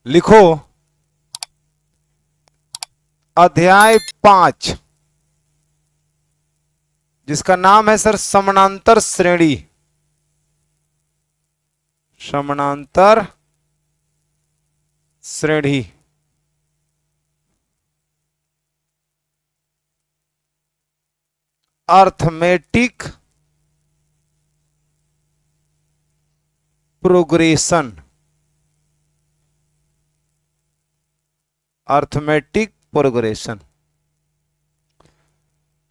लिखो अध्याय 5, जिसका नाम है सर समानांतर श्रेणी। समानांतर श्रेणी। Arithmetic progression. Arithmetic progression.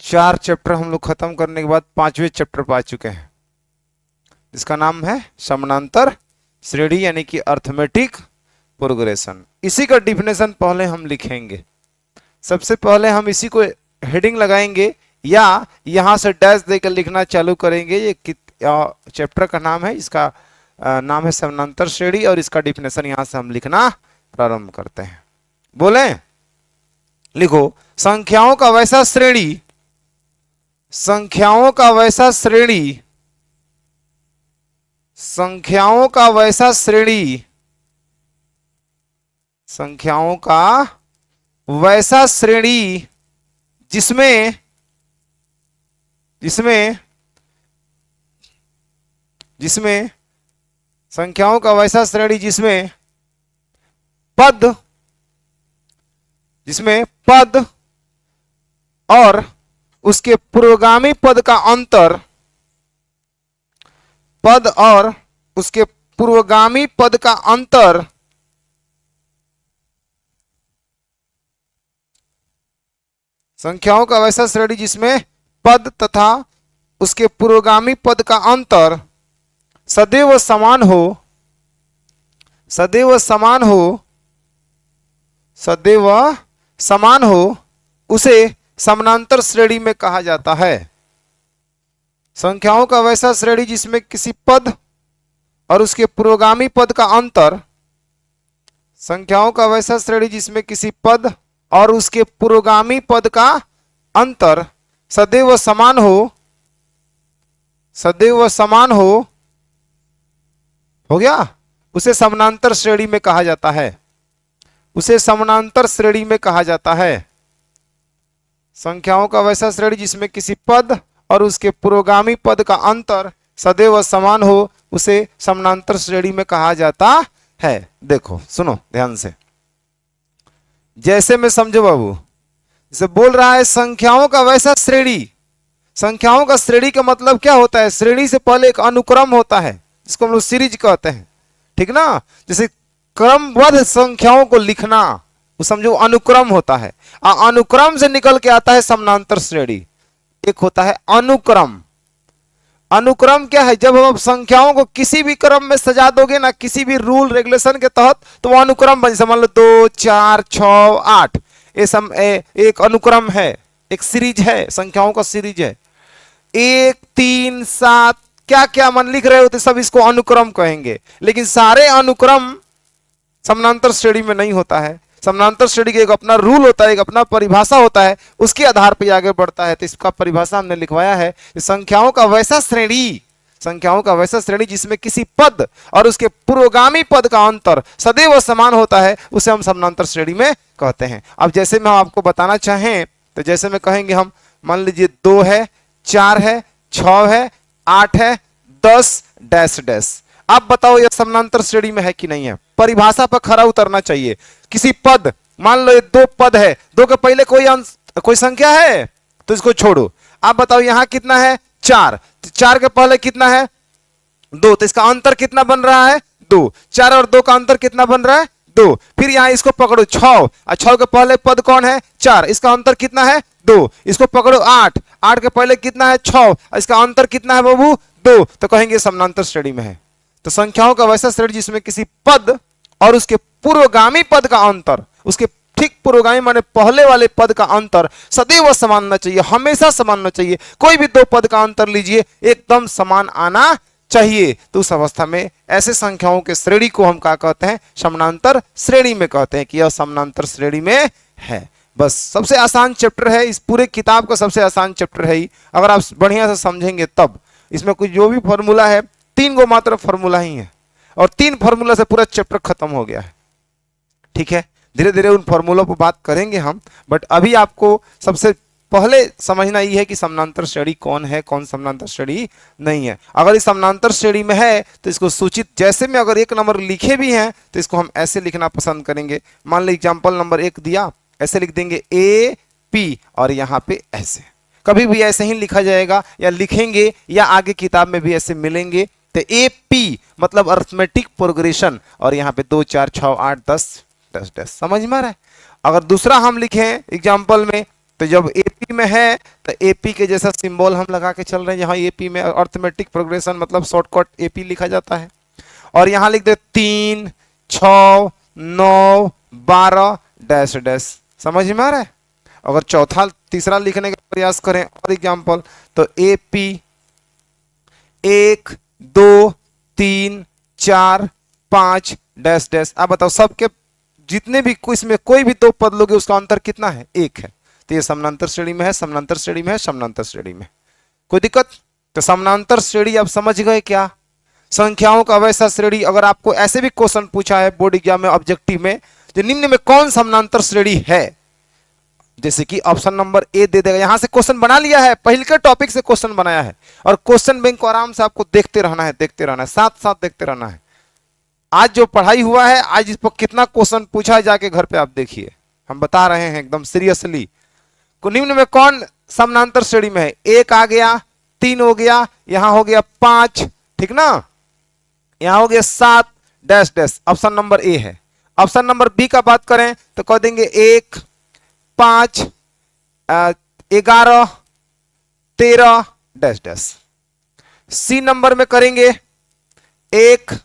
4 chapter हम लोग खत्म करने के बाद 5वें चैप्टर पा चुके हैं, जिसका नाम है समानांतर श्रेणी यानी कि अर्थमेटिक प्रोग्रेशन। इसी का डिफिनेशन पहले हम लिखेंगे। सबसे पहले हम इसी को हेडिंग लगाएंगे या यहां से डैश देकर लिखना चालू करेंगे। ये चैप्टर का नाम है, इसका नाम है समानांतर श्रेणी और इसका डिफिनेशन यहां से हम लिखना प्रारंभ करते हैं। बोले, लिखो संख्याओं का वैसा श्रेणी, संख्याओं का वैसा श्रेणी, संख्याओं का वैसा श्रेणी, संख्याओं का वैसा श्रेणी जिसमें जिसमें जिसमें संख्याओं का वैसा श्रेणी जिसमें पद और उसके पुरोगामी पद का अंतर, पद और उसके पूर्वगामी पद का अंतर संख्याओं का वैसा श्रेणी जिसमें पद तथा उसके पुरोगामी पद का अंतर सदैव समान हो, सदैव समान हो, सदैव समान हो, उसे समानांतर श्रेणी में कहा जाता है। संख्याओं का वैसा श्रेणी जिसमें किसी पद और उसके पुरोगामी पद का अंतर, संख्याओं का वैसा श्रेणी जिसमें किसी पद और उसके पुरोगामी पद का अंतर सदैव समान हो, सदैव समान हो गया, उसे समानांतर श्रेणी में कहा जाता है। उसे समानांतर श्रेणी में कहा जाता है। संख्याओं का वैसा श्रेणी जिसमें किसी पद और उसके पुरोगामी पद का अंतर सदैव समान हो, उसे समानांतर श्रेणी में कहा जाता है। देखो सुनो ध्यान से, जैसे मैं समझो बाबू, जैसे बोल रहा है संख्याओं का वैसा श्रेणी। संख्याओं का श्रेणी का मतलब क्या होता है? श्रेणी से पहले एक अनुक्रम होता है, जिसको हम लोग सीरीज कहते हैं, ठीक ना। जैसे क्रमबद्ध संख्याओं को लिखना, वो समझो अनुक्रम होता है। अनुक्रम से निकल के आता है समानांतर श्रेणी। एक होता है अनुक्रम। अनुक्रम क्या है? जब हम संख्याओं को किसी भी क्रम में सजा दोगे ना, किसी भी रूल रेगुलेशन के तहत, तो वो अनुक्रम बन। समझ लो 2 4 6 8, ये एक अनुक्रम है, एक सीरीज है, संख्याओं का सीरीज है। 1 3 7 क्या क्या मन लिख रहे होते सब, इसको अनुक्रम कहेंगे। लेकिन सारे अनुक्रम समानांतर श्रेणी में नहीं होता है। समानांतर श्रेणी का एक अपना रूल होता है, एक अपना परिभाषा होता है, उसके आधार पर आगे बढ़ता है। तो इसका परिभाषा हमने लिखवाया है, संख्याओं का वैसा श्रेणी, संख्याओं का वैसा श्रेणी जिसमें किसी पद और उसके पुरोगामी पद का अंतर सदैव समान होता है, उसे हम समानांतर श्रेणी में कहते हैं। अब जैसे मैं आपको बताना चाहें तो जैसे में कहेंगे हम, मान लीजिए 2 है, 4 है, 6 है, 8 है, 10 डैश डैश। आप बताओ यह समानांतर श्रेणी में है कि नहीं है? परिभाषा पर खरा उतरना चाहिए। किसी पद, मान लो ये 2 पद है, 2 के पहले कोई संख्या है तो इसको छोड़ो। आप बताओ यहां कितना है? 4। 4 के पहले कितना है? 2, तो इसका अंतर कितना बन रहा है? 2। 4 और 2 का अंतर कितना बन रहा है? 2। फिर यहां इसको पकड़ो 6, और 6 के पहले पद कौन है? 4, इसका अंतर कितना है? 2। इसको पकड़ो 8, 8 के पहले कितना है? 6, इसका अंतर कितना है बाबू? 2। तो कहेंगे समानांतर श्रेणी में है। तो संख्याओं का वैसा श्रेणी जिसमें किसी पद और उसके पूर्वगामी पद का अंतर, उसके ठीक पूर्वगामी माने पहले वाले पद का अंतर सदैव समान होना चाहिए, हमेशा समान होना चाहिए। कोई भी 2 पद का अंतर लीजिए, एकदम समान आना चाहिए। तो उस अवस्था में ऐसे संख्याओं के श्रेणी को हम क्या कहते हैं? समानांतर श्रेणी में कहते हैं कि यह समानांतर श्रेणी में है। बस सबसे आसान चैप्टर है, इस पूरे किताब का सबसे आसान चैप्टर है ही। अगर आप बढ़िया से समझेंगे तब इसमें कुछ जो भी फॉर्मूला है, 3 गो मात्र फॉर्मूला ही है, और 3 फॉर्मूला से पूरा चैप्टर खत्म हो गया है। ठीक है, धीरे धीरे उन फॉर्मूलों पर बात करेंगे हम, बट अभी आपको सबसे पहले समझना ये है कि समानांतर श्रेणी कौन है, कौन समानांतर श्रेणी नहीं है। अगर इस समानांतर श्रेणी में है तो इसको सूचित, जैसे में अगर एक नंबर लिखे भी हैं तो इसको हम ऐसे लिखना पसंद करेंगे। मान लो एग्जाम्पल नंबर 1 दिया, ऐसे लिख देंगे ए पी, और यहाँ पे ऐसे, कभी भी ऐसे ही लिखा जाएगा या लिखेंगे या आगे किताब में भी ऐसे मिलेंगे। तो ए पी मतलब अर्थमेटिक प्रोग्रेशन, और यहाँ पे 2 4 6 8 10 10 10, समझ में आ रहा है। अगर दूसरा हम लिखें एग्जाम्पल में, तो जब एपी में है तो एपी के जैसा सिंबल हम लगा के चल रहे हैं, यहाँ एपी में अर्थमेटिक प्रोग्रेशन मतलब शॉर्टकट एपी लिखा जाता है। और यहाँ लिख दे 3 6 9 12 डैश डैश, समझ में आ रहा है। अगर चौथा तीसरा लिखने का प्रयास करें और एग्जाम्पल, तो एपी 1 2 3 4 5 डैश डैश। अब बताओ सबके जितने भी इसमें कोई भी 2 पद लोगे उसका अंतर कितना है, 1 है। तो ये समानांतर श्रेणी में है, समानांतर श्रेणी में है, समानांतर श्रेणी में, कोई दिक्कत। तो समानांतर श्रेणी आप समझ गए क्या, संख्याओं का वैसा श्रेणी। अगर आपको ऐसे भी क्वेश्चन पूछा है बोर्ड एग्जाम में ऑब्जेक्टिव में, जो निम्न में कौन समानांतर श्रेणी है, जैसे कि ऑप्शन नंबर ए दे देगा। यहां से क्वेश्चन बना लिया है, पहले के टॉपिक से क्वेश्चन बनाया है, और क्वेश्चन बैंक को आराम से आपको देखते रहना है, देखते रहना है, साथ साथ देखते रहना है। आज जो पढ़ाई हुआ है, आज इस पर कितना क्वेश्चन पूछा है, जाके घर पे आप देखिए, हम बता रहे हैं एकदम सीरियसली। निम्न में कौन समानांतर श्रेणी में है, 1 आ गया, 3 हो गया, यहां हो गया 5, ठीक ना, यहां हो गया 7 dash dash, option number A है। ऑप्शन नंबर बी का बात करें तो कह देंगे 1 5 11 13 डैश डैश। सी नंबर में करेंगे 1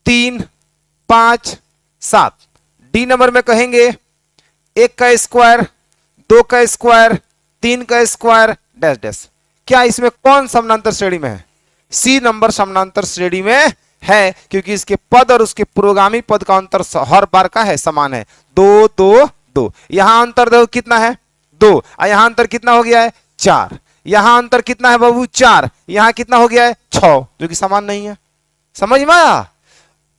3 5 7। डी नंबर में कहेंगे 1 का स्क्वायर, 2 का स्क्वायर, 3 का स्क्वायर डैश डैश। क्या इसमें कौन समानांतर श्रेणी में है, सी नंबर समानांतर श्रेणी में है, क्योंकि इसके पद और उसके पुरोगामी पद का अंतर हर बार का है, समान है, 2 2 2। यहां अंतर देखो कितना है, 2, और यहां अंतर कितना हो गया है, 4। यहां अंतर कितना है बाबू, 4। यहां कितना हो गया है, 6, जो कि समान नहीं है। समझ में आया।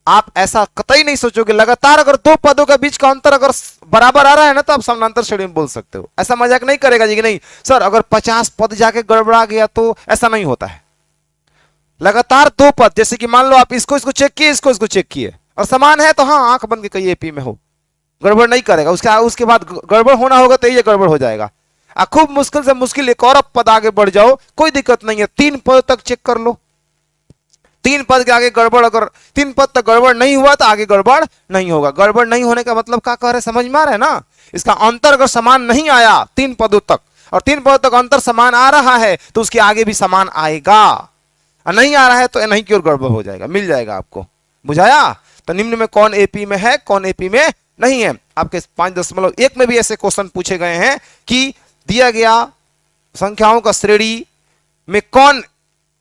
आप ऐसा कतई नहीं सोचोगे, लगातार अगर 2 पदों के बीच का अंतर अगर बराबर आ रहा है ना, तो आप समानांतर श्रेणी में बोल सकते हो। ऐसा मजाक नहीं करेगा जी कि नहीं सर अगर 50 पद जाके गड़बड़ा गया तो, ऐसा नहीं होता है। लगातार 2 पद, जैसे कि मान लो आप इसको चेक किए, इसको चेक किए, और समान है तो हाँ आंख बंद के कहिए एपी में हो, गड़बड़ नहीं करेगा। उसके बाद गड़बड़ होना होगा तो ये गड़बड़ हो जाएगा। खूब मुश्किल से मुश्किल एक और पद आगे बढ़ जाओ, कोई दिक्कत नहीं है, 3 पद तक चेक कर लो। 3 पद के आगे गड़बड़, अगर 3 पद तक गड़बड़ नहीं हुआ तो आगे गड़बड़ नहीं होगा। गड़बड़ नहीं होने का मतलब क्या कह रहे, समझ में आ रहा है ना। इसका अंतर अगर समान नहीं आया 3 पदों तक, और 3 पदों तक अंतर समान आ रहा है तो उसके आगे भी समान आएगा, और नहीं आ रहा है तो नहीं की ओर गड़बड़ हो जाएगा, मिल जाएगा आपको। बुझाया। तो निम्न में कौन एपी में है, कौन एपी में नहीं है। आपके 5.1 में भी ऐसे क्वेश्चन पूछे गए हैं कि दिया गया संख्याओं का श्रेणी में कौन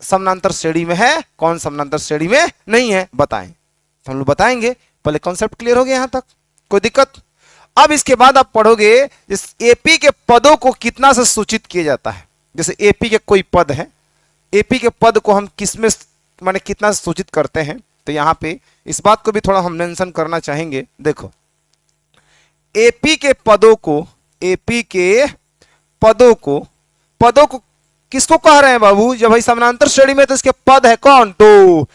समानांतर श्रेणी में है, कौन समानांतर श्रेणी में नहीं है, बताएं। हम लोग बताएंगे, पहले कॉन्सेप्ट क्लियर हो गया यहां तक, कोई दिक्कत। अब इसके बाद आप पढ़ोगे इस एपी के पदों को कितना से सूचित किया जाता है। जैसे एपी के कोई पद है, एपी के पद को हम किसमें माने कितना से सूचित करते हैं, तो यहां पे इस बात को भी थोड़ा हम मेंशन करना चाहेंगे। देखो एपी के पदों को, एपी के पदों को किसको कह रहे हैं बाबू, जब भाई समानांतर श्रेणी में तो इसके पद है कौन, 2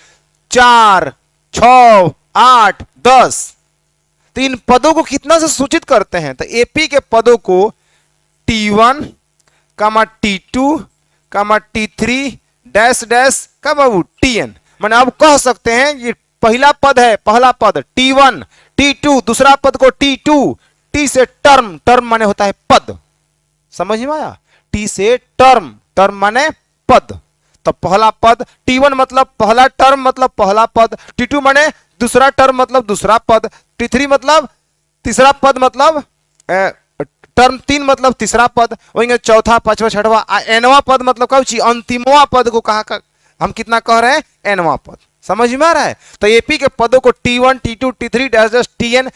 4 6 8 10। तो इन पदों को कितना से सूचित करते हैं, तो एपी के पदों को T1, T2, T3 dash dash का बाबू Tn। मैंने अब कह सकते हैं ये पहला पद है, पहला पद T1, T2, दूसरा पद को T2, T से टर्म, टर्म माने होता है पद, समझ में आया। T से टर्म, टर्म माने पद, तो पहला पद T1 मतलब पहला टर्म मतलब पहला पद, T2 माने दूसरा टर्म मतलब दूसरा पद, T3 मतलब तीसरा पद मतलब टर्म 3 मतलब तीसरा पद, वही चौथा पांचवा छठवा एनवा पद मतलब क्या, अंतिमवा पद को कहा हम कितना कह रहे हैं, एनवा पद। समझ में आ रहा है। तो एपी के पदों को T1, T2, T3 dash dash Tn,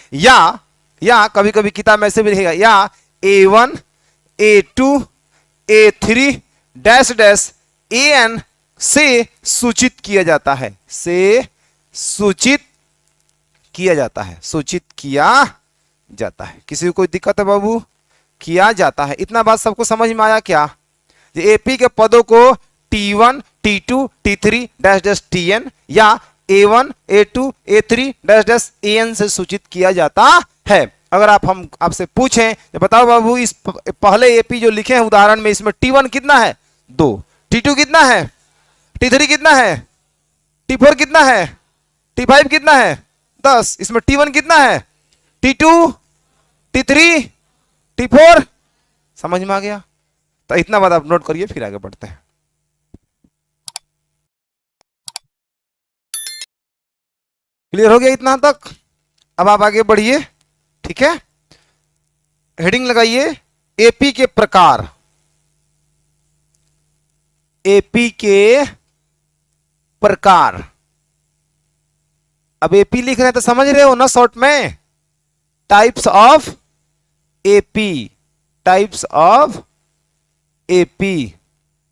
या कभी कभी किताब में ऐसे भी लिखेगा, या A1, A2, A3 dash dash An से सूचित किया जाता है, से सूचित किया जाता है, सूचित किया जाता है। किसी को कोई दिक्कत है बाबू? किया जाता है। इतना बात सबको समझ में आया क्या? एपी के पदों को T1, T2, T3 dash dash Tn या A1, A2, A3 dash dash An से सूचित किया जाता है। अगर हम आपसे पूछें तो बताओ बाबू, इस पहले एपी जो लिखे हैं उदाहरण में, इसमें T1 कितना है? 2, T2 कितना है? T3 कितना है? T4 कितना है? T5 कितना है? 10। इसमें T1 कितना है? T2, T3, T4। समझ में आ गया? तो इतना बात आप नोट करिए, फिर आगे बढ़ते हैं। क्लियर हो गया इतना तक? अब आप आगे बढ़िए, ठीक है। हेडिंग लगाइए, एपी के प्रकार। एपी के प्रकार। अब एपी लिख रहे हैं तो समझ रहे हो ना शॉर्ट में? Types of AP, types of AP.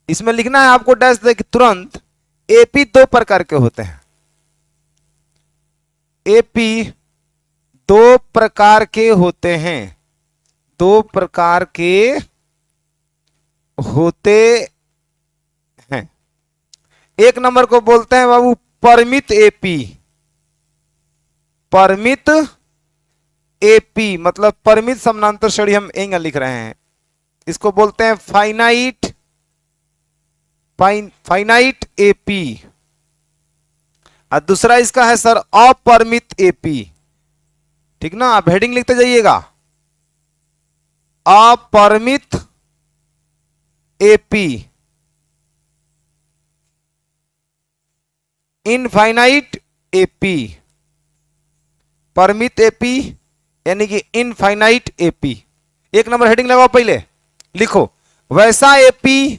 इसमें लिखना है आपको डैश देख तुरंत। एपी दो प्रकार के होते हैं। एपी दो प्रकार के होते हैं, दो प्रकार के होते हैं। एक नंबर को बोलते हैं बाबू परमित एपी। परमित एपी मतलब परमित समानांतर श्रेणी, हम एंगल लिख रहे हैं। इसको बोलते हैं फाइनाइट, फाइनाइट एपी। और दूसरा इसका है सर अपरमित एपी। ठीक ना? आप हेडिंग लिखते जाइएगा, अपरमित एपी, इनफाइनाइट एपी। परमित एपी यानी कि इनफाइनाइट एपी। एक नंबर हेडिंग लगाओ, पहले लिखो वैसा एपी,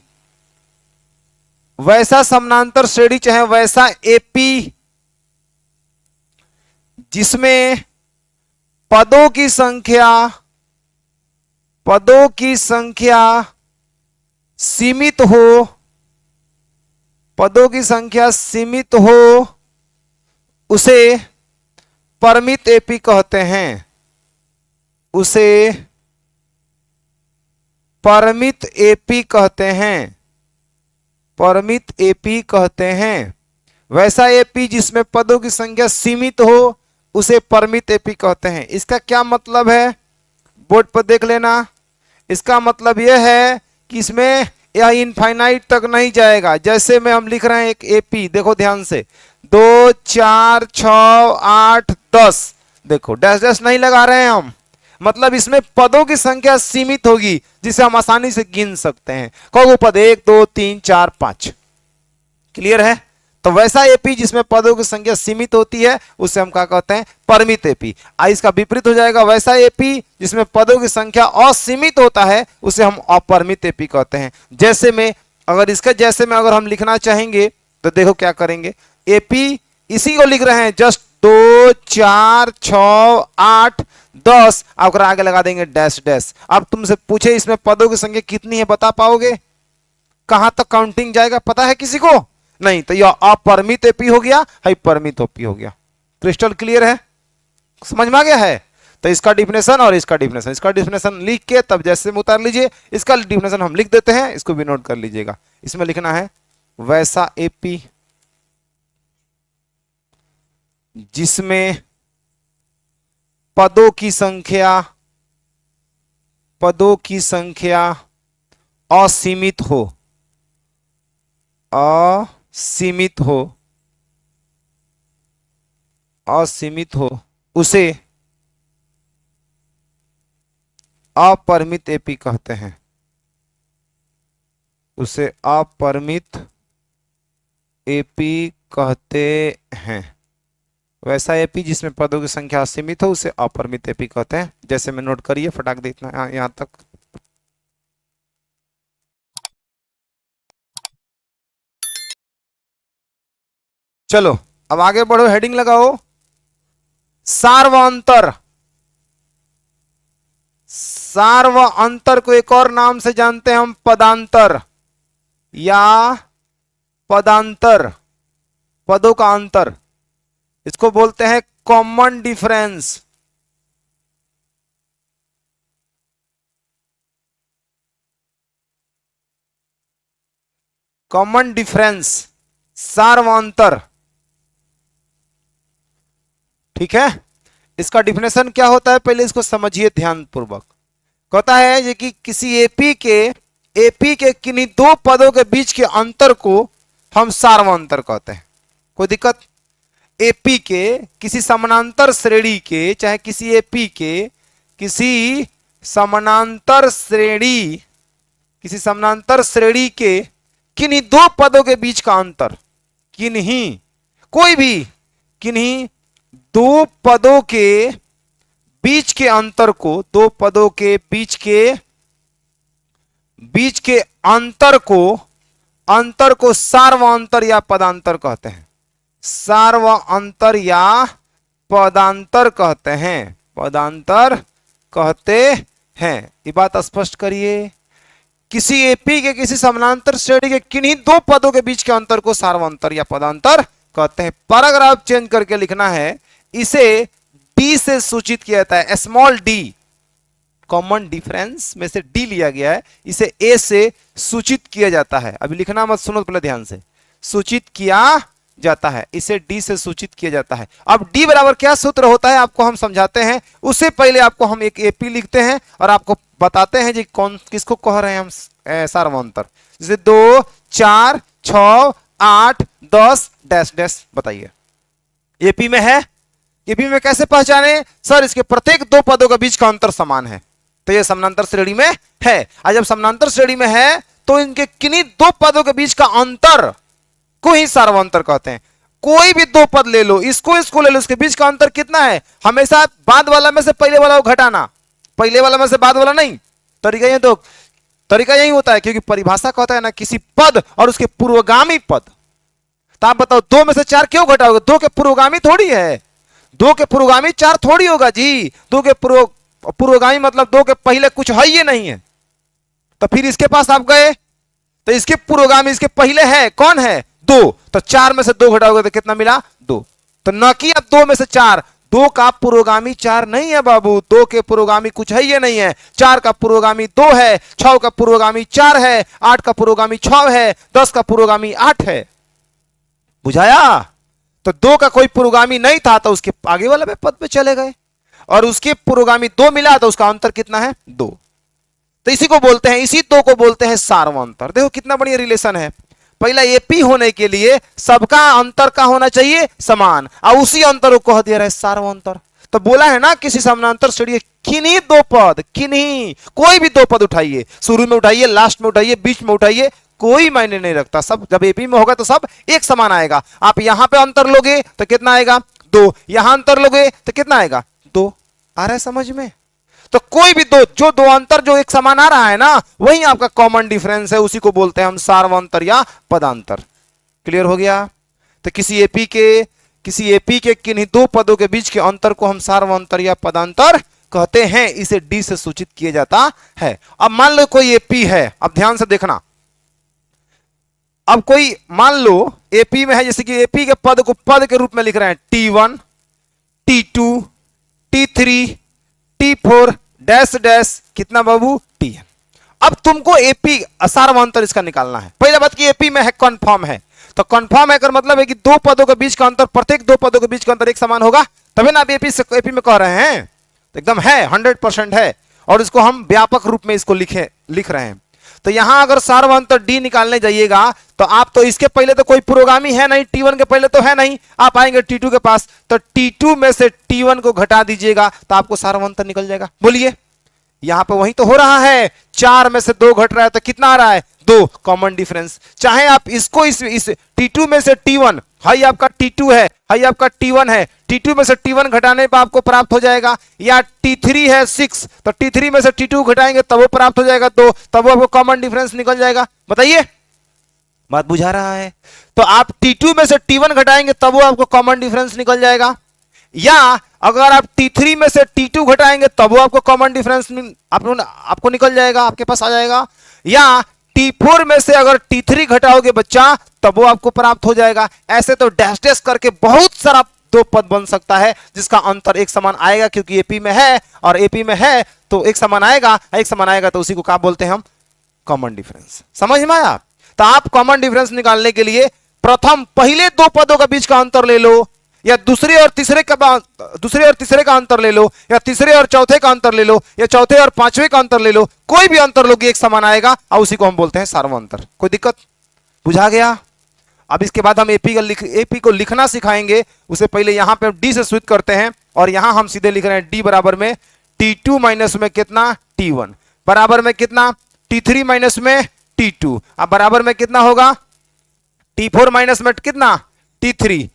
वैसा समानांतर श्रेणी चाहे वैसा एपी जिसमें पदों की संख्या, पदों की संख्या सीमित हो, पदों की संख्या सीमित हो, उसे परमित एपी कहते हैं। उसे परमित एपी कहते हैं, परमित एपी कहते हैं। वैसा एपी जिसमें पदों की संख्या सीमित हो उसे परमित एपी कहते हैं। इसका क्या मतलब है? बोर्ड पर देख लेना। इसका मतलब यह है कि इसमें यह इनफाइनाइट तक नहीं जाएगा। जैसे में हम लिख रहे हैं एक एपी, देखो ध्यान से, 2, 4, 6, 8, 10। देखो डैश डैश नहीं लगा रहे हैं हम, मतलब इसमें पदों की संख्या सीमित होगी जिसे हम आसानी से गिन सकते हैं। कौन पद? 1, 2, 3, 4, 5। क्लियर है? तो वैसा एपी जिसमें पदों की संख्या सीमित होती है उसे हम क्या कहते हैं? परमित एपी। इसका विपरीत हो जाएगा, वैसा एपी जिसमें पदों की संख्या असीमित होता है उसे हम अपरमित एपी कहते हैं। जैसे में अगर इसका जैसे में अगर हम लिखना चाहेंगे तो देखो क्या करेंगे। एपी इसी को लिख रहे हैं, जस्ट 2, 4, 6, 8, 10, अगर आगे लगा देंगे डैश डैश। अब तुमसे पूछे इसमें पदों की संख्या कितनी है, बता पाओगे? कहां तक काउंटिंग जाएगा पता है किसी को? नहीं। तो यह अपरमित एपी हो गया, हाइपरमित एपी हो गया। क्रिस्टल क्लियर है? समझ में आ गया है? तो इसका डिफिनेशन और इसका डिफिनेशन, इसका डिफिनेशन लिख के तब जैसे में उतार लीजिए, इसका डिफिनेशन हम लिख देते हैं, इसको भी नोट कर लीजिएगा। इसमें लिखना है वैसा एपी जिसमें पदों की संख्या, पदों की संख्या असीमित हो, असीमित हो, असीमित हो, उसे अपरमित एपी कहते हैं। उसे अपरमित एपी कहते हैं। वैसा एपी जिसमें पदों की संख्या असीमित हो उसे अपरमित एपी कहते हैं। जैसे में नोट करिए, फटाक दे इतना यहां तक। चलो अब आगे बढ़ो, हेडिंग लगाओ सार्वअंतर। सार्वअंतर को एक और नाम से जानते हैं हम पदांतर या पदांतर, पदों का अंतर। इसको बोलते हैं कॉमन डिफरेंस। कॉमन डिफरेंस, सार्वंतर। ठीक है, इसका डिफिनेशन क्या होता है पहले इसको समझिए ध्यान पूर्वक। कहता है ये कि किसी एपी के किन्हीं दो पदों के बीच के अंतर को हम सार्वंतर कहते हैं। कोई दिक्कत? एपी के किसी समानांतर श्रेणी के, चाहे किसी एपी के किसी समानांतर श्रेणी के किन्हीं दो पदों के बीच का अंतर, किन्हीं दो पदों के बीच के अंतर को, दो पदों के बीच के अंतर को सार्वंतर या पदांतर कहते हैं। सार्वंतर या पदांतर कहते हैं, पदांतर कहते हैं। ये बात स्पष्ट करिए। किसी एपी के किसी समानांतर श्रेणी के किन्हीं दो पदों के बीच के अंतर को सार्वंतर या पदांतर कहते हैं। पैराग्राफ चेंज करके लिखना है, इसे डी से सूचित किया जाता है, स्मॉल डी, कॉमन डिफरेंस में से डी लिया गया है, इसे ए से सूचित किया जाता है। अभी लिखना मत, सुनो पहले ध्यान से। सूचित किया जाता है, इसे डी से सूचित किया जाता है। अब डी बराबर क्या सूत्र होता है आपको हम समझाते हैं, उससे पहले आपको हम एक एपी लिखते हैं और आपको बताते हैं जी कौन किसको कह रहे हैं हम सार्वंतर। जैसे 2, 4, 6, 8, 10 डैश डैश बताइए। एपी में है, एपी में कैसे पहचाने सर? इसके प्रत्येक दो पदों के बीच का अंतर समान है, तो ये समानांतर श्रेणी में है। और जब समानांतर श्रेणी में है तो इनके किन्हीं दो पदों के बीच का अंतर को ही सार्वंतर कहते हैं। कोई भी दो पद ले लो, इसको ले लो, इसके बीच का अंतर कितना है? हमेशा बाद वाला में से पहले वाला को घटाना, पहले वाला में से बाद वाला नहीं। तरीका यही होता है, क्योंकि परिभाषा कहता है ना किसी पद और उसके पूर्वगामी पद। तो आप बताओ 2 में से 4 क्यों घटाओगे? 2 के पूर्वगामी थोड़ी है, 2 के पूर्वगामी 4 थोड़ी होगा जी। 2 के पूर्वगामी मतलब 2 के पहले कुछ है ही नहीं है। तो फिर इसके पास आप गए तो इसके पूर्वगामी इसके पहले है, कौन है? 2। तो 4 में से 2 घटाओगे तो कितना मिला? 2। तो न कि अब 2 में से 4, 2 का पूर्वगामी 4 नहीं है बाबू, 2 के पूर्वगामी कुछ है ही नहीं है। 4 का पूर्वगामी 2 है, 6 का पूर्वगामी 4 है, 8 का पूर्वगामी 6 है, 10 का पूर्वगामी 8 है। बुझाया? तो 2 का कोई पूर्वगामी नहीं था तो उसके आगे वाले पद पे चले गए, और उसके पूर्वगामी 2 मिला तो उसका अंतर कितना है? 2। तो इसी 2 को बोलते हैं सार्वंतर। देखो कितना बढ़िया रिलेशन है। पहला एपी होने के लिए सबका अंतर का होना चाहिए समान, और उसी अंतर को कह दिया है सार्वंतर। तो बोला है ना किसी समानांतर श्रेणी किन्हीं दो पद, किन्हीं, कोई भी 2 पद उठाइए, शुरू में उठाइए, लास्ट में उठाइए, बीच में उठाइए, कोई मायने नहीं रखता। सब जब एपी में होगा तो सब एक समान आएगा। आप यहां पे अंतर लोगे तो कितना आएगा? 2। यहां अंतर लोगे तो कितना आएगा? 2। आ रहा है समझ में? तो कोई भी दो अंतर जो एक समान आ रहा है ना, वही आपका कॉमन डिफरेंस है, उसी को बोलते हैं हम सार्वंतर या पदांतर। क्लियर हो गया? तो किसी एपी के किन्हीं 2 पदों के बीच के अंतर को हम सार्वंतर या पदांतर कहते हैं, इसे डी से सूचित किया जाता है। अब मान लो कोई एपी है, अब ध्यान से देखना। अब कोई मान लो एपी में है, जैसे कि एपी के पद को पद के रूप में लिख रहे हैं T1, T2, T3, T4 dash dash कितना बाबू? Tn। अब तुमको एपी सार्वंतर इसका निकालना है। पहला बात कि एपी में है, कन्फर्म है। तो कन्फर्म है कर मतलब है कि 2 पदों के बीच का अंतर, प्रत्येक 2 पदों के बीच का अंतर एक समान होगा, तभी ना आप एपी में कह रहे हैं। तो एकदम है, 100% है, और इसको हम व्यापक रूप में इसको लिख रहे हैं। तो यहां अगर सार्वंतर डी निकालने जाइएगा तो आप तो इसके पहले तो कोई पुरोगामी है नहीं, T1 के पहले तो है नहीं, आप आएंगे T2 के पास, तो T2 में से T1 को घटा दीजिएगा तो आपको सार्वंतर निकल जाएगा। बोलिए, यहां पे वही तो हो रहा है। 4 में से 2 घट रहा है तो कितना आ रहा है? 2, कॉमन डिफरेंस। चाहे आप इसको इस T2 में से T1, हाई आपका T2 है, हाई आपका T1 है, T2 में से T1 घटाने पर आपको प्राप्त हो जाएगा, या T3 है 6, तो T3 में से T2 घटाएंगे तब वो प्राप्त हो जाएगा 2, तब वो आपको कॉमन डिफरेंस निकल जाएगा। बताइए, बात बुझा रहा है? तो आप T2 में से T1 घटाएंगे तब वो आपको कॉमन डिफरेंस निकल जाएगा, या अगर आप T3 में से T2 घटाएंगे तब वो आपको कॉमन डिफरेंस आपको निकल जाएगा, आपके पास आ जाएगा, या T4 में से अगर T3 घटाओगे बच्चा तब वो आपको प्राप्त हो जाएगा। ऐसे तो डैश डैश करके बहुत सारा 2 पद बन सकता है जिसका अंतर एक समान आएगा, क्योंकि एपी में है, और एपी में है तो एक समान आएगा, तो उसी को क्या बोलते हैं हम? Common difference. समझ में आया? तो आप कॉमन डिफरेंस निकालने के लिए प्रथम पहले दो पदों का बीच का अंतर ले लो, या दूसरे और तीसरे का अंतर ले लो, या तीसरे और चौथे का अंतर ले लो, या चौथे और पांचवे का अंतर ले लो, कोई भी अंतर लोगे एक समान आएगा और उसी को हम बोलते हैं सार्वंतर। कोई दिक्कत? बुझा गया? अब इसके बाद हम एपी को लिखना सिखाएंगे। उससे पहले यहां पे डी से स्विच करते हैं और यहां हम सीधे लिख रहे हैं डी बराबर में T2 माइनस में कितना T1 बराबर में कितना T3 माइनस में T2, अब बराबर में कितना होगा T4 माइनस में कितना T3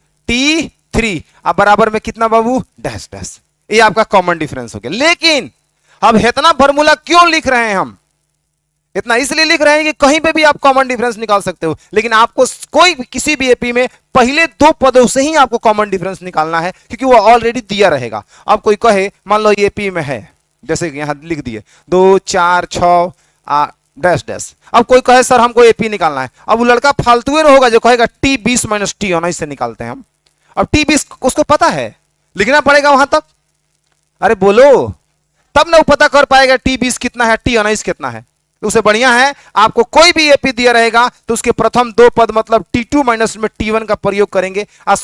अब बराबर में कितना बाबू डैश डैश। ये आपका कॉमन डिफरेंस हो गया। लेकिन अब इतना फॉर्मूला क्यों लिख रहे हैं हम? इतना इसलिए लिख रहे हैं कि कहीं पे भी आप कॉमन डिफरेंस निकाल सकते हो, लेकिन आपको कोई किसी भी एपी में पहले दो पदों से ही आपको कॉमन डिफरेंस निकालना है, क्योंकि वो ऑलरेडी दिया रहेगा। अब कोई कहे मान लो ये एपी में है, जैसे यहां लिख दिए 2 4 6 डैश डैश। अब कोई कहे सर हमको एपी निकालना है, अब वो लड़का फालतू में होगा जो कहेगा T20 माइनस T19 से निकालते हैं हम। अब T20 उसको पता है, लिखना पड़ेगा वहां तक। अरे बोलो, तब ना वो पता कर पाएगा T20 कितना है T19 कितना है। तो उससे बढ़िया है आपको कोई भी एपी दिया रहेगा तो उसके प्रथम दो पद मतलब T2 माइनस में T1 का प्रयोग करेंगे। और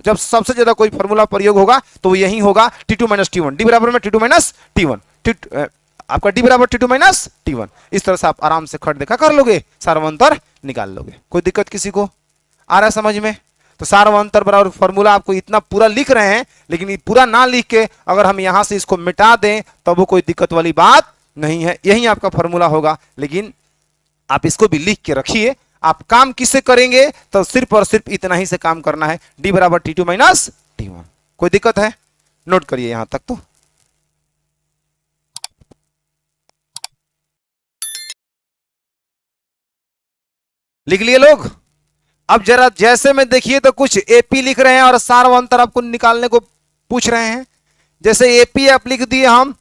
जब सबसे ज्यादा कोई फॉर्मूला प्रयोग होगा तो वो यही होगा T2 माइनस T1, डी बराबर में T2 माइनस T1, आपका डी बराबर T2 माइनस T1। इस तरह से आप आराम से खट देखा कर लोगे, सार्वंतर निकाल लोगे। कोई दिक्कत किसी को आ रहा है समझ में? तो सार्वंतर बराबर फॉर्मूला आपको इतना पूरा लिख रहे हैं, लेकिन ये पूरा ना लिख के अगर हम यहां से इसको मिटा दें तब वो कोई दिक्कत वाली बात नहीं है। यही आपका फॉर्मूला होगा, लेकिन आप इसको भी लिख के रखिए। आप काम किससे करेंगे? तो सिर्फ और सिर्फ इतना ही से काम करना है, डी बराबर T2 माइनस T1। कोई दिक्कत है? नोट करिए यहां तक। तो लिख लिए लोग? अब जरा जैसे में देखिए तो कुछ एपी लिख रहे हैं और सार्वंतर आपको निकालने को पूछ रहे हैं। जैसे एपी आप लिख दिए हम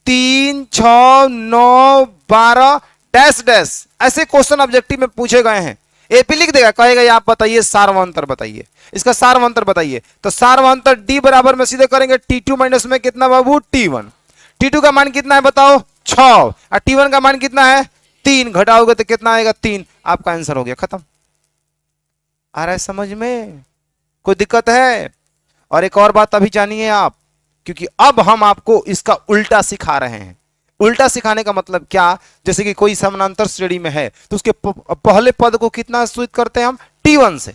3 6 9 12 डैश डैश, ऐसे क्वेश्चन ऑब्जेक्टिव में पूछे गए हैं। एपी लिख देगा, कहेगा आप बताइए सार्वंतर बताइए, इसका सार्वंतर बताइए। तो सार्वंतर डी बराबर में सीधे करेंगे T2 माइनस में कितना बाबू T1। T2 का मान कितना है बताओ 6, और T1 का मान कितना है 3, घटाओगे तो कितना आएगा 3। आपका आंसर हो गया, खत्म। आ रहा है समझ में? कोई दिक्कत है? और एक और बात अभी जानिए आप, क्योंकि अब हम आपको इसका उल्टा सिखा रहे हैं। उल्टा सिखाने का मतलब क्या? जैसे कि कोई समानांतर श्रेणी में है तो उसके पहले पद को कितना सूचित करते हैं हम T1 से,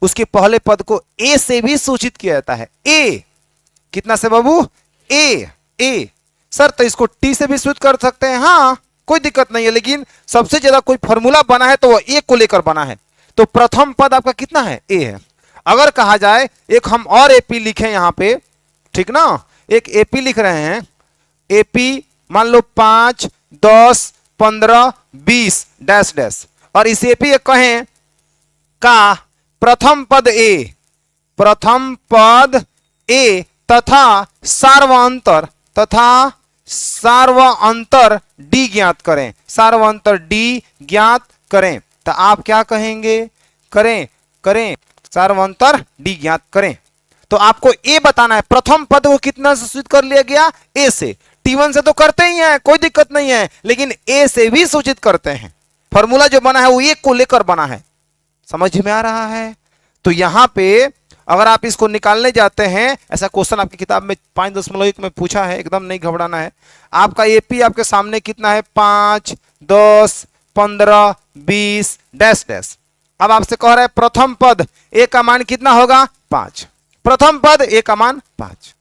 उसके पहले पद को A से भी सूचित किया जाता है। A कितना से बाबू A सर, तो इसको T से भी सूचित कर सकते हैं। हाँ कोई दिक्कत नहीं है, लेकिन सबसे ज्यादा कोई फॉर्मूला बना है तो वो A को लेकर बना है। तो प्रथम पद आपका कितना है A है। अगर कहा जाए एक हम और एपी लिखें यहां पे, ठीक ना, एक एपी लिख रहे हैं, एपी मान लो 5 10 15 20 डैश डैश, और इस एपी कहें का प्रथम पद ए तथा सार्वअंतर डी ज्ञात करें, सार्वअंतर डी ज्ञात करें। तो आप क्या कहेंगे? करें सार्वअंतर डी ज्ञात करें। तो आपको ए बताना है, प्रथम पद को कितना से सूचित कर लिया गया ए से। T1 से तो करते ही हैं, कोई दिक्कत नहीं है, लेकिन ए से भी सूचित करते हैं। फॉर्मूला जो बना है वो एक को लेकर बना है। समझ में आ रहा है? तो यहां पे अगर आप इसको निकालने जाते हैं, ऐसा क्वेश्चन आपकी किताब में 5.1 में पूछा है, एकदम नहीं घबराना है। आपका एपी आपके सामने कितना है 5 10 15 20 डैश डैश। अब आपसे कह रहा है प्रथम पद ए का मान कितना होगा 5, प्रथम पद ए का मान 5,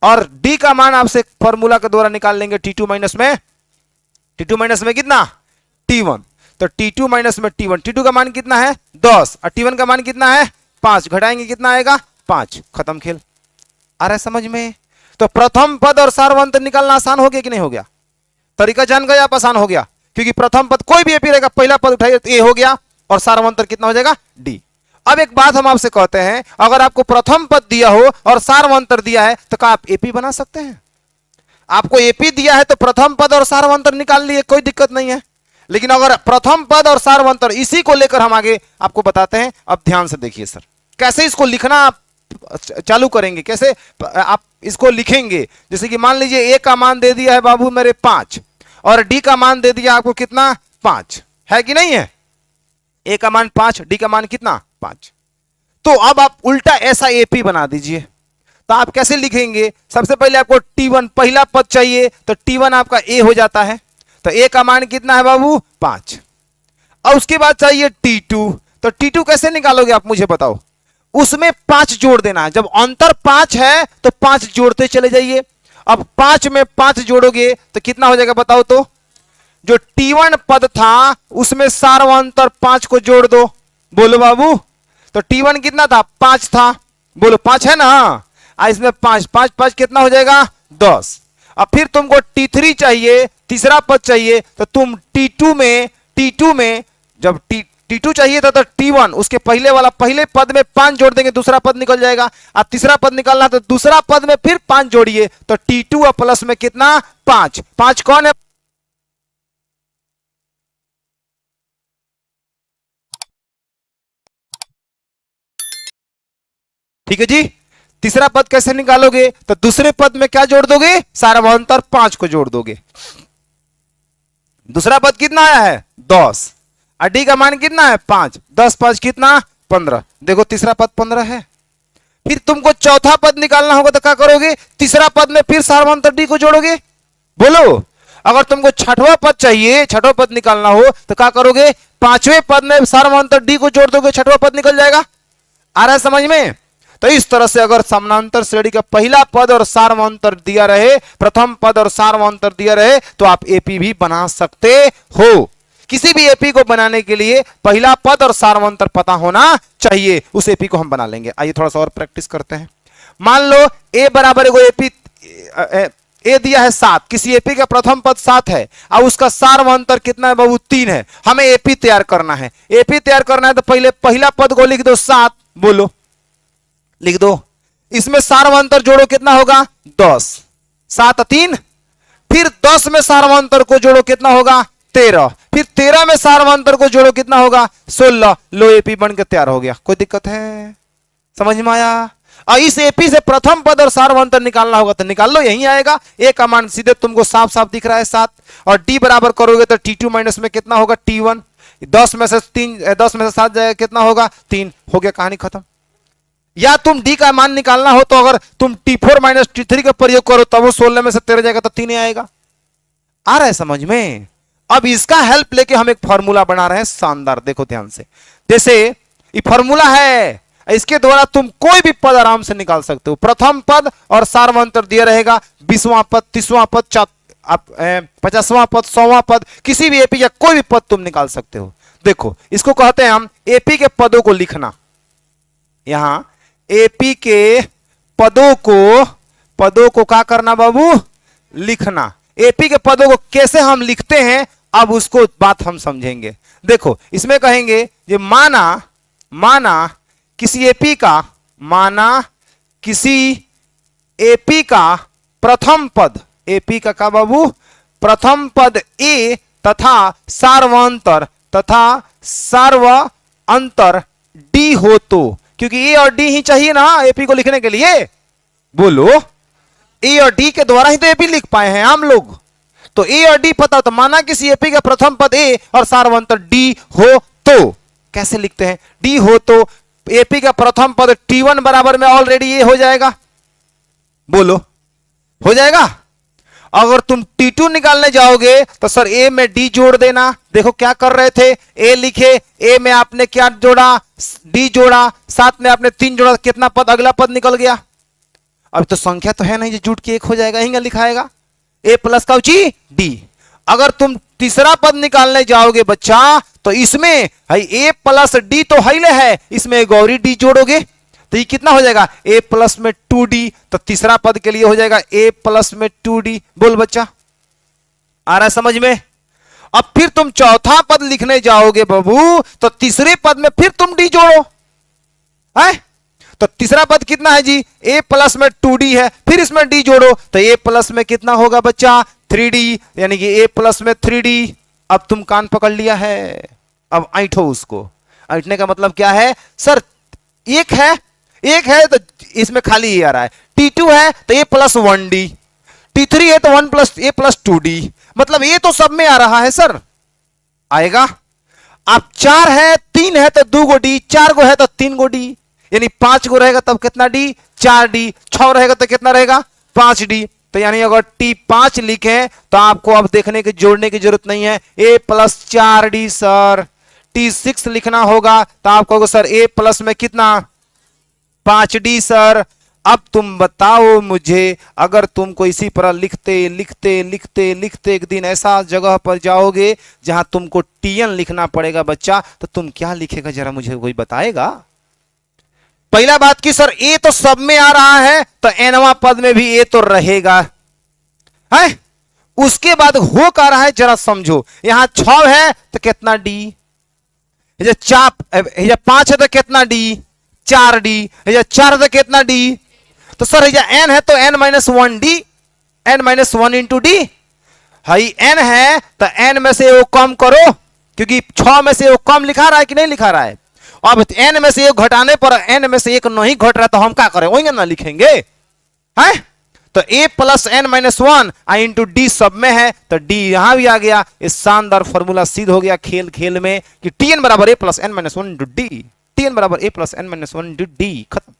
और डी का मान आपसे फॉर्मूला के द्वारा निकाल लेंगे T2 माइनस में कितना T1। तो T2 माइनस में T1, T2 का मान कितना है 10 और T1 का मान कितना है 5, घटाएंगे कितना आएगा 5, खत्म खेल। आ रहा है समझ में? तो प्रथम पद और सार्वअंतर निकालना आसान हो गया कि नहीं हो गया? तरीका जान गए आप? आसान हो गया, क्योंकि प्रथम पद कोई भी एपी रहेगा, पहला पद उठाइए तो ए हो गया और सार्वअंतर कितना हो जाएगा डी। अब एक बात हम आपसे कहते हैं, अगर आपको प्रथम पद दिया हो और सार्वअंतर दिया है तो क्या आप एपी बना सकते हैं? आपको एपी दिया है तो प्रथम पद और सार्वअंतर निकाल लिए, कोई दिक्कत नहीं है। लेकिन अगर प्रथम पद और सार्वअंतर इसी को लेकर हम आगे आपको बताते हैं। अब ध्यान से देखिए सर, कैसे इसको लिखना आप चालू करेंगे, कैसे आप इसको लिखेंगे। जैसे कि मान लीजिए ए का मान दे दिया है बाबू मेरे 5 और डी का मान दे दिया आपको कितना 5 है कि नहीं है? ए का मान 5, डी का मान कितना 5। तो अब आप उल्टा ऐसा एपी बना दीजिए। तो आप कैसे लिखेंगे, सबसे पहले आपको T1 पहला पद चाहिए, तो T1 आपका ए हो जाता है। तो ए का मान कितना है बाबू 5। और उसके बाद चाहिए T2, तो T2 कैसे निकालोगे आप मुझे बताओ। उसमें 5 जोड़ देना है, जब अंतर 5 है तो 5 जोड़ते चले जाइए। अब 5 में 5 जोड़ोगे तो कितना हो जाएगा बताओ तो। जो T1 पद था उसमें सार्वंतर 5 को जोड़ दो, बोलो बाबू। तो T1 कितना था 5 था, बोलो 5 है ना। इसमें 5 5 5 कितना हो जाएगा 10। अब फिर तुमको T3 चाहिए, तीसरा पद चाहिए, तो तुम T2 में जब T2 चाहिए था तो T1 उसके पहले वाला पहले पद में 5 जोड़ देंगे, दूसरा पद निकल जाएगा। अब तीसरा पद निकालना तो दूसरा पद में फिर 5 जोड़िए, तो T2 और प्लस में कितना 5। 5 कौन है, ठीक है जी। तीसरा पद कैसे निकालोगे, तो दूसरे पद में क्या जोड़ दोगे, सार्वंतर 5 को जोड़ दोगे। दूसरा पद कितना आया है 10, और डी का मान कितना है 5, 10 5 कितना 15। देखो तीसरा पद 15 है। फिर तुमको चौथा पद निकालना होगा तो क्या करोगे, तीसरा पद में फिर सार्वंतर डी को जोड़ोगे, बोलो। अगर तुमको छठवां पद चाहिए, छठवां पद निकालना हो तो क्या करोगे, पांचवें पद में सार्वंतर डी को जोड़ दोगे, छठवां पद निकल जाएगा। आ रहा है समझ में। तो इस तरह से अगर समानांतर श्रेणी का पहला पद और सार्वंतर दिया रहे, प्रथम पद और सार्वंतर दिया रहे, तो आप एपी भी बना सकते हो। किसी भी एपी को बनाने के लिए पहला पद और सार्वंतर पता होना चाहिए, उस एपी को हम बना लेंगे। आइए थोड़ा सा और प्रैक्टिस करते हैं। मान लो ए बराबर एपी ए दिया है 7, किसी एपी का प्रथम पद 7 है और उसका सार्वंतर कितना है बाबू 3 है। हमें एपी तैयार करना है। एपी तैयार करना है तो पहले पहला पद को लिख दो 7, बोलो लिख दो। इसमें सार्वंतर जोड़ो कितना होगा 10, 7 3, फिर 10 में सार्वंतर को जोड़ो कितना होगा 13, फिर 13 में सार्वंतर को जोड़ो कितना होगा 16। लो एपी बन के तैयार हो गया। कोई दिक्कत है, समझ में आया। और इस एपी से प्रथम पद और सार्वंतर निकालना होगा तो निकाल लो, यही आएगा। ए का मान सीधे तुमको साफ साफ दिख रहा है 7, और डी बराबर करोगे तो T2 माइनस में कितना होगा T1। 10 में से 7 जाएगा कितना होगा 3, हो गया कहानी खत्म। या तुम डी का मान निकालना हो तो अगर तुम T4 माइनस T3 का प्रयोग करो तब वो 16 में से 13 जाएगा तो 3 आएगा। आ रहा है समझ में। अब इसका हेल्प लेके हम एक फॉर्मूला बना रहे हैं शानदार, देखो ध्यान से। जैसे ये फॉर्मूला है, इसके द्वारा तुम कोई भी पद आराम से निकाल सकते हो। प्रथम पद और सार्वंतर दिया रहेगा, 20वां पद, 30वां पद, 50वां पद, 100वां पद, किसी भी एपी का कोई भी पद तुम निकाल सकते हो। देखो इसको कहते हैं हम एपी के पदों को लिखना। यहां एपी के पदों को क्या करना बाबू, लिखना। एपी के पदों को कैसे हम लिखते हैं अब उसको बात हम समझेंगे। देखो इसमें कहेंगे ये माना किसी एपी का प्रथम पद, एपी का क्या बाबू प्रथम पद ए तथा सार्वअंतर डी हो तो, क्योंकि ए और डी ही चाहिए ना एपी को लिखने के लिए, बोलो। ए और डी के द्वारा ही तो एपी लिख पाए हैं हम लोग। तो ए और डी पता, तो माना किसी एपी का प्रथम पद ए और सार्वअंतर डी हो तो कैसे लिखते हैं, डी हो तो एपी का प्रथम पद T1 बराबर में ऑलरेडी ए हो जाएगा, बोलो हो जाएगा। अगर तुम T2 निकालने जाओगे तो सर ए में डी जोड़ देना। देखो क्या कर रहे थे, ए लिखे, ए में आपने क्या जोड़ा डी जोड़ा, साथ में आपने 3 जोड़ा, कितना पद अगला पद निकल गया। अब तो संख्या तो है नहीं जो जुट के एक हो जाएगा, यही लिखाएगा ए प्लस का डी। अगर तुम तीसरा पद निकालने जाओगे बच्चा तो इसमें ए प्लस डी तो है, इसमें गौरी डी जोड़ोगे तो ये कितना हो जाएगा ए प्लस में 2d, तो तीसरा पद के लिए हो जाएगा ए प्लस में 2d। बोल बच्चा आ रहा है समझ में। अब फिर तुम चौथा पद लिखने जाओगे बाबू तो तीसरे पद में फिर तुम डी जोड़ो है, तो तीसरा पद कितना है जी a प्लस में 2d है, फिर इसमें d जोड़ो तो a प्लस में कितना होगा बच्चा 3d, यानी कि a प्लस में 3d। अब तुम कान पकड़ लिया है, अब ऐठो उसको। ऐठने का मतलब क्या है सर, एक है तो इसमें खाली ये आ रहा है, T2 है तो a प्लस 1d, T3 है तो 1 प्लस a प्लस 2d, मतलब ये तो सब में आ रहा है सर, आएगा। आप 4 है 3 है तो 2 गो डी, 4 गो है तो 3 गो डी, यानी 5 गो रहेगा तब कितना डी, 4 डी, 6 रहेगा तो कितना रहेगा 5 डी। तो यानी अगर T5 लिखे तो आपको अब देखने की जोड़ने की जरूरत नहीं है, A+4D सर। T6 लिखना होगा तो आप कहोगे सर A+ में कितना 5D सर। अब तुम बताओ मुझे, अगर तुमको इसी तरह लिखते लिखते लिखते लिखते एक दिन ऐसा जगह पर जाओगे जहां तुमको TN लिखना पड़ेगा बच्चा, तो तुम क्या लिखेगा जरा मुझे कोई बताएगा। पहला बात की सर ए तो सब में आ रहा है तो एनवा पद में भी ए तो रहेगा है। उसके बाद हो क्या रहा है जरा समझो, यहां 6 है तो कितना डी, ये 5 है तो कितना डी 4D, ये 4 है तो कितना डी, तो सर ये n है तो n-1d, n-1 into D. High n है तो n में से वो कम करो, क्योंकि 6 में से वो कम लिखा रहा है कि नहीं लिखा रहा है। अब n में से एक घटाने पर n में से एक नहीं घट रहा तो हम क्या करें, वही ना लिखेंगे है। तो A+n-1 इंटू डी सब में है तो d यहां भी आ गया। इस शानदार फॉर्मूला सिद्ध हो गया खेल खेल में कि Tn बराबर A+n-1 इंटू डी, Tn बराबर A+n-1 इंटू डी, खत्म।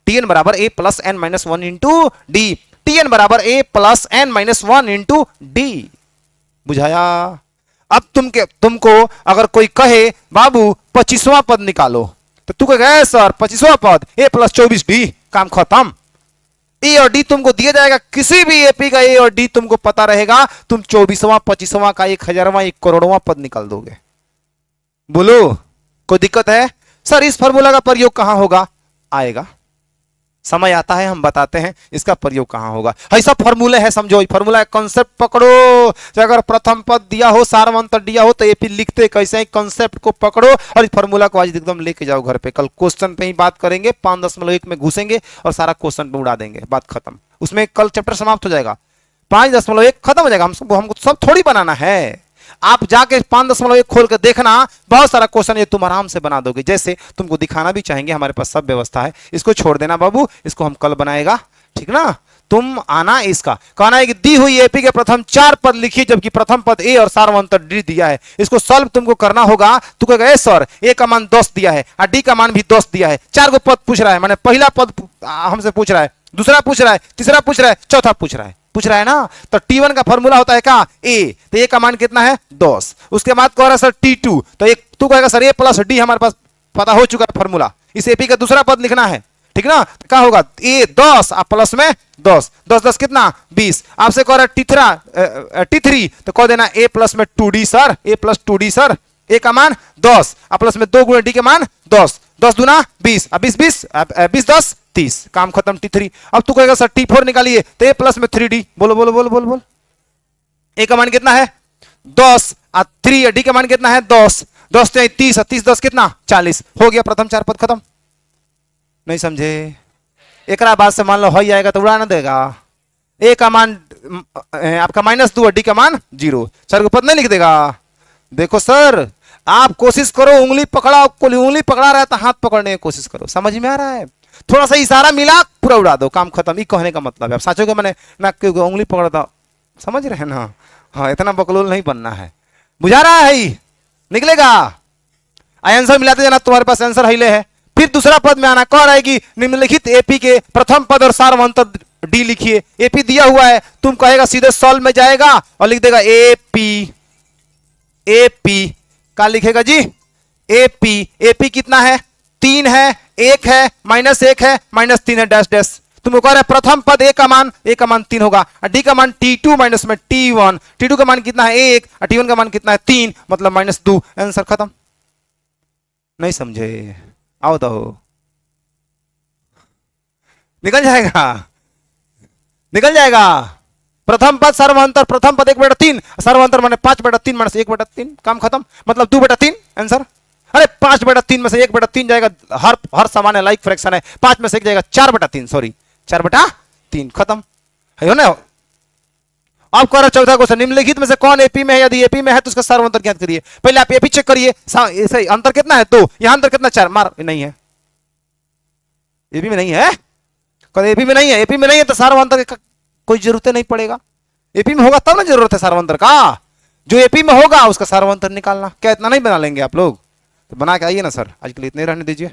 Tn बराबर A+n-1 इंटू डी, Tn बराबर A+n-1 इंटू डी। बुझाया। अब तुमको अगर कोई कहे बाबू 25वां पद निकालो तो तू कहेगा सर 25वां पद A+24D, काम खत्म। ए और डी तुमको दिया जाएगा, किसी भी एपी का ए और डी तुमको पता रहेगा, तुम 24वां 25वां का 1000वां 1 करोड़वां पद निकाल दोगे। बोलो कोई दिक्कत है सर? इस फॉर्मूला का प्रयोग कहां होगा, आएगा समय आता है हम बताते हैं इसका प्रयोग कहां होगा। ऐसा फॉर्मूला है, समझो फॉर्मूला कॉन्सेप्ट पकड़ो। अगर प्रथम पद दिया हो सारवंतर दिया हो तो एपी लिखते कैसे, कॉन्सेप्ट को पकड़ो और इस फॉर्मूला को आज एकदम लेके जाओ घर पे। कल क्वेश्चन पे ही बात करेंगे, 5.1 में घुसेंगे और सारा क्वेश्चन पे उड़ा देंगे, बात खत्म। उसमें कल चैप्टर समाप्त हो जाएगा, 5.1 खत्म हो जाएगा। हमको सब थोड़ी बनाना है, आप जाके 5.1 खोल के देखना, बहुत सारा क्वेश्चन ये तुम आराम से बना दोगे। जैसे तुमको दिखाना भी चाहेंगे, हमारे पास सब व्यवस्था है। इसको छोड़ देना बाबू, इसको हम कल बनाएगा, ठीक ना। तुम आना, इसका कहना है कि दी हुई एपी के प्रथम 4 पद लिखिए जबकि प्रथम पद ए और सार्वंतर डी दिया है। इसको सॉल्व तुमको करना होगा। तू कहेगा सर ए का मान 10 दिया है और डी का मान भी 10 दिया है, 4 को पद पूछ रहा है, माने पहला पद हमसे पूछ रहा है, दूसरा पूछ रहा है, तीसरा पूछ रहा है, चौथा पूछ रहा है ना। तो T1 का फॉर्मूला होता है क्या, ए, तो ए का मान कितना है 10। उसके बाद कह रहा है सर T2, तो एक तू कहेगा सर A+D हमारे पास पता हो चुका है फॉर्मूला, इस एपी का दूसरा पद लिखना है, ठीक ना। तो क्या होगा ए 10 आप प्लस में 10, 10 10 कितना 20। आपसे कह रहा है T3 तो कह देना A+ में 2D सर, A+2D सर। ए का मान 10 और प्लस में 2 गुणे डी के मान 10, 10 दूना 20, 20 20 20 10 30, काम खत्म T3। अब तू कहेगा सर T4 निकालिए तो A+ में 3D, बोलो बोलो बोलो बोलो बोलो। ए का मान कितना है 10 और 3 डी का मान कितना है 10, 10 से 30 और 30 10 कितना 40, हो गया प्रथम 4 पद खत्म। नहीं समझे? एक बाद से मान लो हो जाएगा तो उड़ा ना देगा। ए का मान आपका -2 डी का मान 0, सर को पद नहीं लिख देगा। देखो सर आप कोशिश करो, उंगली पकड़ा, उंगली पकड़ा रहा है तो हाथ पकड़ने की कोशिश करो, समझ में आ रहा है? थोड़ा सा इशारा मिला पूरा उड़ा दो, काम खत्म। ये कहने का मतलब है, आप साचो के मैंने ना क्यों उंगली पकड़ता, समझ रहे हैं ना। हाँ इतना बकलोल नहीं बनना है, बुझा रहा है? निकलेगा आंसर मिलाते जाना, तुम्हारे पास आंसर हिले है। फिर दूसरा पद में आना, कह रहा है कि निम्नलिखित एपी के प्रथम पद और सार्वंतर डी लिखिए। एपी दिया हुआ है, तुम कहेगा सीधे सॉल्व में जाएगा और लिख देगा एपी। एपी क्या लिखेगा जी? एपी। एपी कितना है 3 है, 1 है, -1 है, -3 है, डैश डैश। तुमको कह रहा है प्रथम पद ए का मान 3 होगा, डी का मान T2 माइनस में T1, T2 का मान कितना है 1 और T1 का मान कितना है 3, मतलब -2, आंसर खत्म। नहीं समझे? आओ तो निकल जाएगा, निकल जाएगा। प्रथम पद सर्वांतर, प्रथम पद 1/3, सर्वांतर माने 5/3 माइनस 1/3, काम खत्म, मतलब 2/3 आंसर। अरे 5/3 में से 1/3 जाएगा, हर सामान्य लाइक फ्रैक्शन है, 5 में से 1 जाएगा 4/3, सॉरी 4/3, खत्म है ना। अब करो चौथा क्वेश्चन, निम्नलिखित में से कौन एपी में है? यदि एपी में है तो उसका सर्वांतर ज्ञात करिए। पहले आप एपी चेक करिए, सही अंतर कितना है 2, यहां अंतर कितना 4, मार नहीं है, एपी में नहीं है, एपी में नहीं है, एपी में नहीं है तो सर्वांतर कोई जरूरत नहीं पड़ेगा। एपी में होगा तब ना जरूरत है सर्वांतर का। जो एपी में होगा उसका सार्वंतर निकालना। क्या इतना नहीं बना लेंगे आप लोग? तो बना के आइए ना सर, आज के लिए इतने रहने दीजिए।